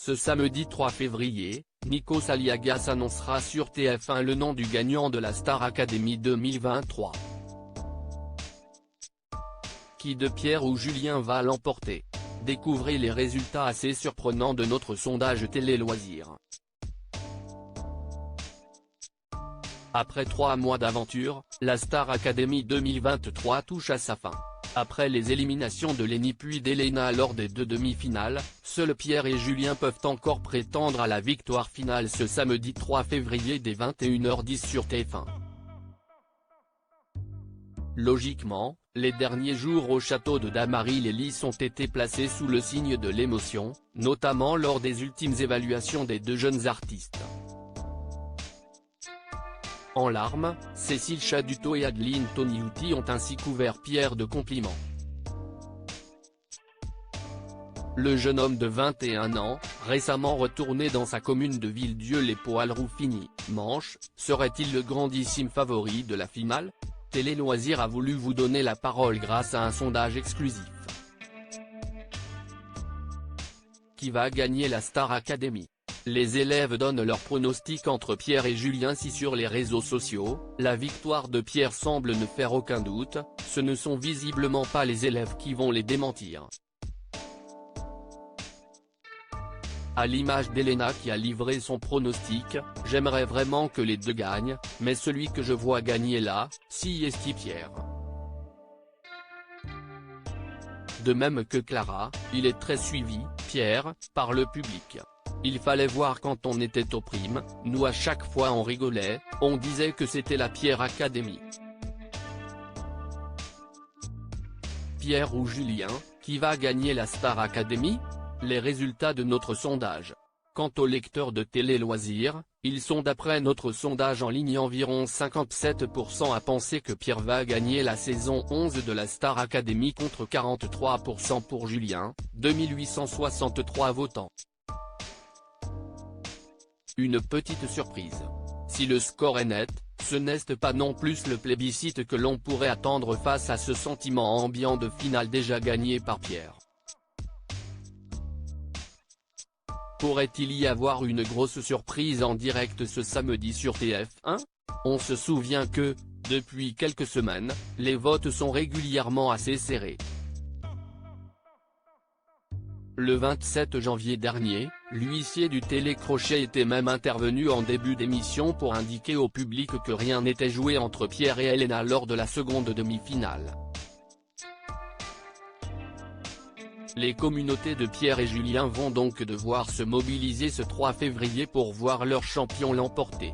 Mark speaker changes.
Speaker 1: Ce samedi 3 février, Nikos Aliagas annoncera sur TF1 le nom du gagnant de la Star Academy 2023. Qui de Pierre ou Julien va l'emporter? Découvrez les résultats assez surprenants de notre sondage Télé Loisirs. Après 3 mois d'aventure, la Star Academy 2023 touche à sa fin. Après les éliminations de Lenny puis d'Elena lors des 2 demi-finales, seuls Pierre et Julien peuvent encore prétendre à la victoire finale ce samedi 3 février dès 21h10 sur TF1. Logiquement, les derniers jours au château de Damary-les-Lys ont été placés sous le signe de l'émotion, notamment lors des ultimes évaluations des 2 jeunes artistes. En larmes, Cécile Chaduto et Adeline Toniutti ont ainsi couvert Pierre de compliments. Le jeune homme de 21 ans, récemment retourné dans sa commune de Villedieu-les-Poils-Roufigny, Manche, serait-il le grandissime favori de la finale? Télé Loisirs a voulu vous donner la parole grâce à un sondage exclusif. Qui va gagner la Star Academy? Les élèves donnent leur pronostic entre Pierre et Julien. Si sur les réseaux sociaux, la victoire de Pierre semble ne faire aucun doute, ce ne sont visiblement pas les élèves qui vont les démentir. À l'image d'Elena qui a livré son pronostic, j'aimerais vraiment que les 2 gagnent, mais celui que je vois gagner là, si est Pierre. De même que Clara, il est très suivi, Pierre, par le public. Il fallait voir quand on était aux primes, nous à chaque fois on rigolait, on disait que c'était la Pierre Academy. Pierre ou Julien, qui va gagner la Star Academy? Les résultats de notre sondage. Quant aux lecteurs de Télé Loisirs, ils sont d'après notre sondage en ligne environ 57% à penser que Pierre va gagner la saison 11 de la Star Academy contre 43% pour Julien, 2863 votants. Une petite surprise. Si le score est net, ce n'est pas non plus le plébiscite que l'on pourrait attendre face à ce sentiment ambiant de finale déjà gagné par Pierre. Pourrait-il y avoir une grosse surprise en direct ce samedi sur TF1? On se souvient que, depuis quelques semaines, les votes sont régulièrement assez serrés. Le 27 janvier dernier, l'huissier du télécrochet était même intervenu en début d'émission pour indiquer au public que rien n'était joué entre Pierre et Elena lors de la seconde demi-finale. Les communautés de Pierre et Julien vont donc devoir se mobiliser ce 3 février pour voir leur champion l'emporter.